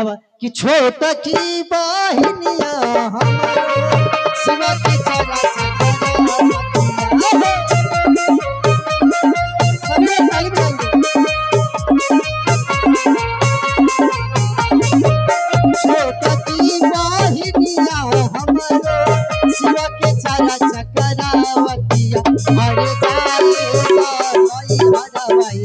अब कि छोटा की बहनिया हमारो शिवा के चारा सभी ताली बजाएंगे। छोटा की बहनिया हमारो शिवा के चारा चकरावतिया अरे जाए हरवाई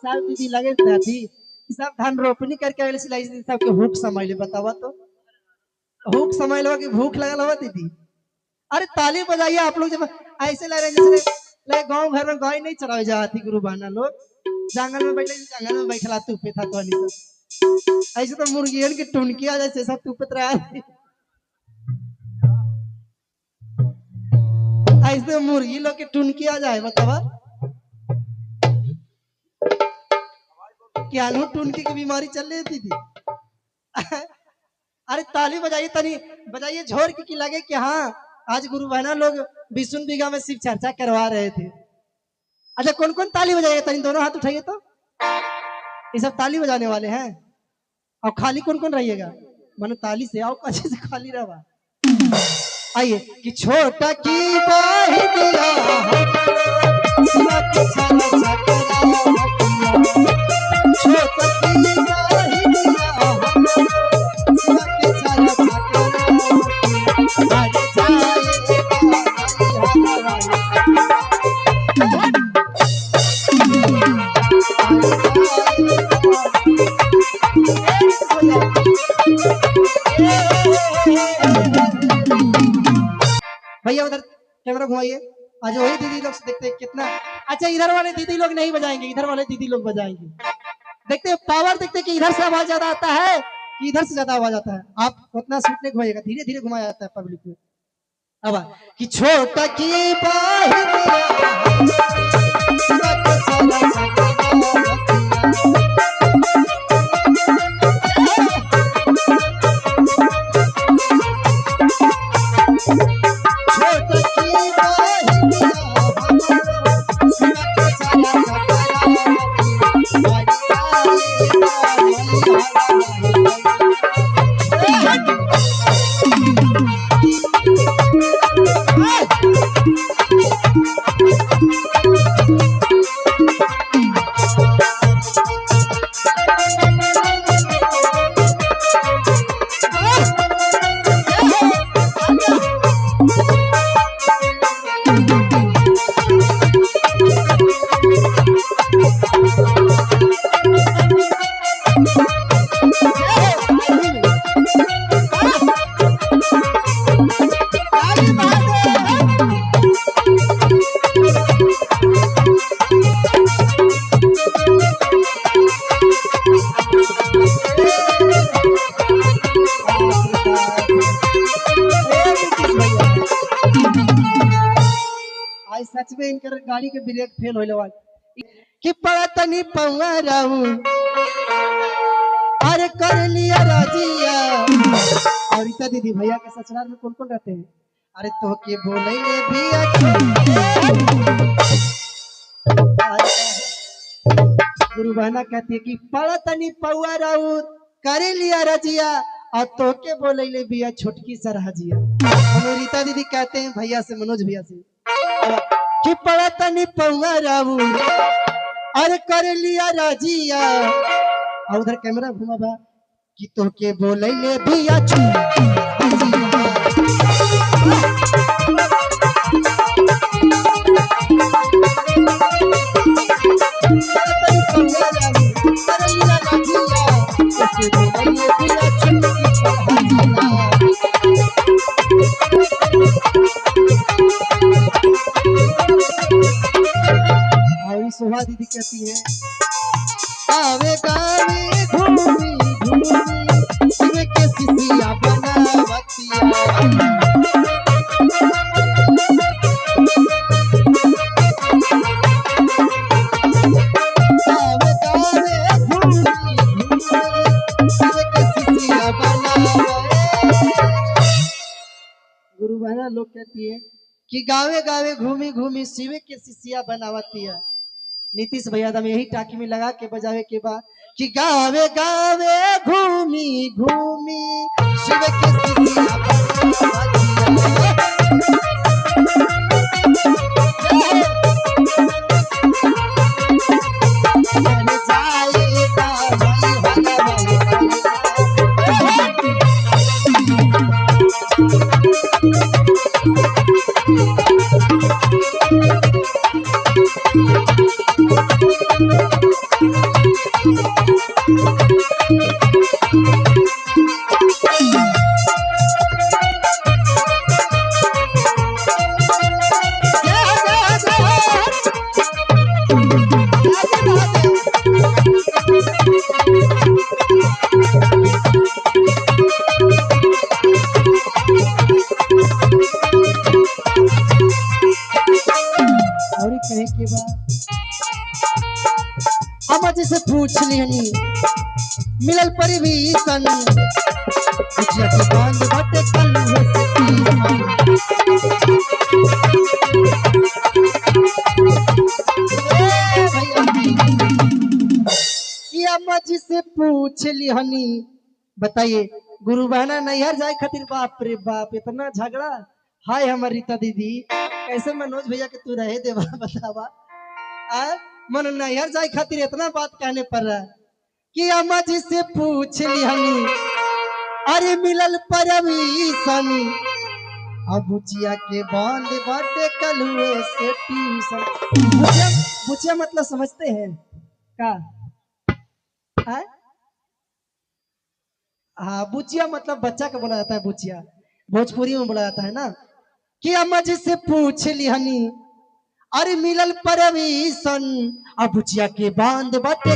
सब दीदी लगे थी सब धान रोपनी करके आगे सिलाई सबके हुक समय ले बतावा तो भूख समझ लो कि भूख लगल हो दीदी। अरे ताली बजाइए आप लोग जब ऐसे लग रहे जैसे गांव घर में गाय नहीं चरावे जाती गुरु बहना लोग जंगल में बैठे जंगल में बैठला तूपे था तो ऐसे तो मुर्गियन की टुनकिया जैसे सब तूपत रहा ऐसे मुर्गी लोग की टुनकिया जाए बतावा क्या टुनकी की बीमारी चल रही थी अरे ताली बजाइए तनी बजाइए झोर की लगे कि हाँ आज गुरु बहना लोग विष्णु बीघा में शिव चर्चा करवा रहे थे। अच्छा कौन कौन ताली बजाइए तनी दोनों हाथ उठाइए तो ये सब ताली बजाने वाले हैं। और खाली कौन कौन रहिएगा मानो ताली से आओ अच्छे से खाली रहा आइए कि छोटा की बहनिया छोटा की भैया उधर कैमरा घुमाइए आज वही दीदी लोग से देखते हैं कितना अच्छा इधर वाले दीदी लोग नहीं बजाएंगे इधर वाले दीदी लोग बजाएंगे देखते हैं पावर देखते हैं कि इधर से आवाज ज्यादा आता है कि इधर से ज्यादा आवाज आता है आप उतना सीट नहीं घुमाइएगा धीरे धीरे घुमाया जाता है पब्लिक में। अब कि छोटा की सच में इनकर गाड़ी के ब्रेक फेल होले वाल कि पड़ा तनी पौवा रहू अरे कर लिया राजिया और इतना दीदी भैया के ससुराल में कौन कौन रहते हैं अरे तो के बोले भी गुरु बहना कहती है कि पड़ा तनी पौवा रहू कर लिया राजिया और तो के बोले भी छोटकी सरहजिया। हमें रीता दीदी कहते हैं भैया से मनोज भैया से कि पड़ा तनी पौवा रहू अरे कर लिया राजिया और उधर कैमरा घुमा बा कि तो के बोले भी सुहा दीदी कहती है आवे गावे घूमी घूमी शिव के सिसिया बनावा पुराना लोग कहती है कि गावे गावे घूमी घूमी शिवे के शिष्या बनावती है। नीतीश भैया दम यही टाकी में लगा के बजावे के बाद कि गावे गावे घूमी घूमी शिव के शिष्या बनावती है। से पूछ लिहनी मिलल परिवीसन बुझिया के बांध बाटे कल्लू से अम्मा जी से पूछ लिहनी बताइए गुरु बहना नैहर जाए खातिर बाप रे बाप इतना झगड़ा। हाय हमारी रीता दीदी कैसे मनोज भैया के तू रहे देवा बतावा मन नैहर जाए खातिर इतना बात कहने पर रहा कि अम्मा जी से पूछ लिहनी अरे मिलल परवीसन अब बुचिया के बांध बाटे कलुए से ट्यूशन। बुचिया मतलब समझते हैं का? हाँ बुचिया मतलब बच्चा का बोला जाता है, बुचिया भोजपुरी में बोला जाता है ना। कि अम्मा जी से पूछ लिहनी अरे मिलल परवीसन अब बुचिया के बांध बाटे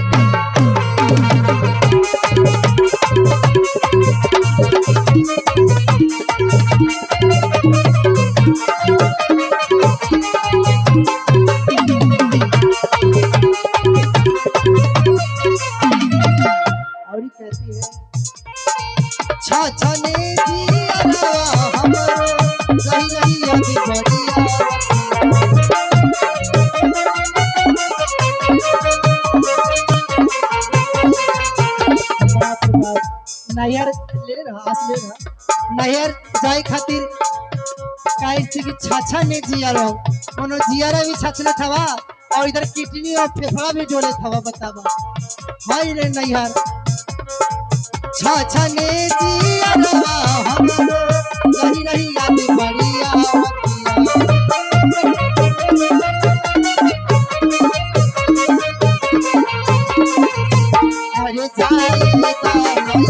और कहती है छा ने दिया हमरो रही रही अभी बढ़िया नहर ले रहा नहर जाए खातिर काहे कि छाछा ने जियारो कोनो जियारा भी छाछले थवा और इधर किडनी और फेफड़ा भी जोड़े थवा बतावा हाय रे नहर छाछा ने जियारो हमरो रही रही याद बढ़िया अरे जाए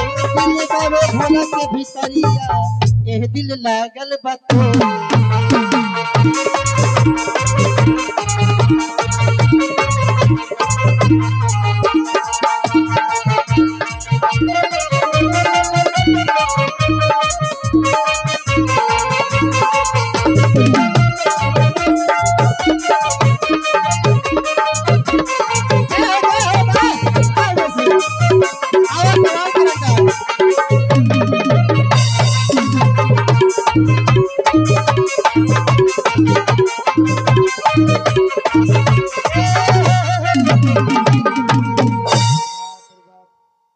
भोला के भितरिया एह दिल लागल बतो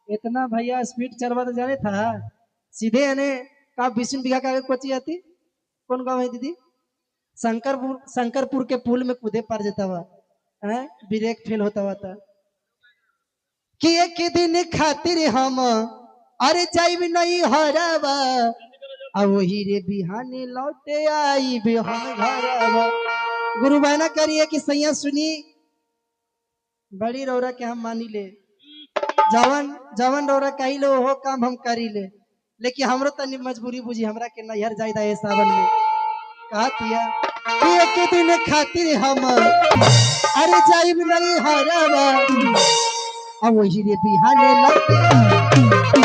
इतना भैया स्पीड चलवा तो जाने था सीधे यानी का 20 बीघा का कोची आती कौन गाँव है दीदी? शंकरपुर के पुल में कूदे पड़ जाता हुआ ब्रेक फेल होता हुआ था कि एक दिन खातिर हम अरे जाइब नहीं हरावा अब वही रे बिहाने लौटे आई बिहान घरवा। गुरु बहना करिए कि सैया सुनी बड़ी रौरा के हम मानी ले जवन जवन रौरा कही लो हो काम हम करी ले लेकिन हमरो तनी मजबूरी बुझी हमरा के नैहर जाइदा है सावन में कहतिया कि एक दिन खातिर हम अरे जाइब नहीं हरावा अब वही रे बिहाने लौटे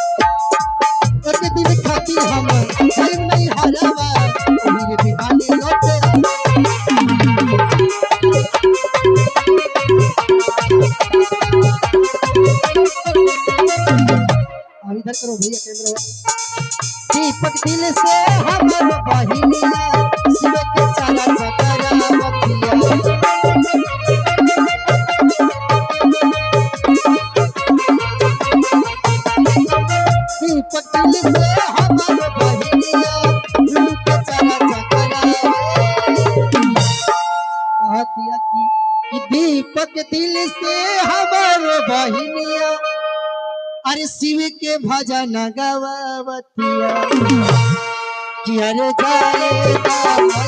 एक दिन खातिर हम जाइब नहीं हरावा वही रे बिहाने लौटे। अब इधर करो भैया कैमरा। दीपक दिल से हमर बहिनिया शिव के चारा चकरा बतिया दीपक दिल से हमर बहिनिया शिव के चारा चकरा कहतिया कि दीपक दिल से हमर बहिनिया अरे शिव के भजन गवावतिया कि अरे वाह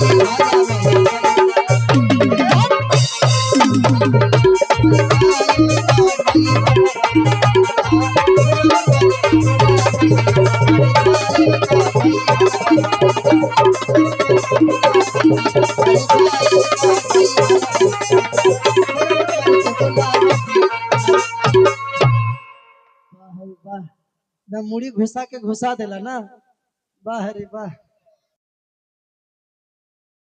मुड़ी घुसा के घुसा देला ना वाह रे वाह।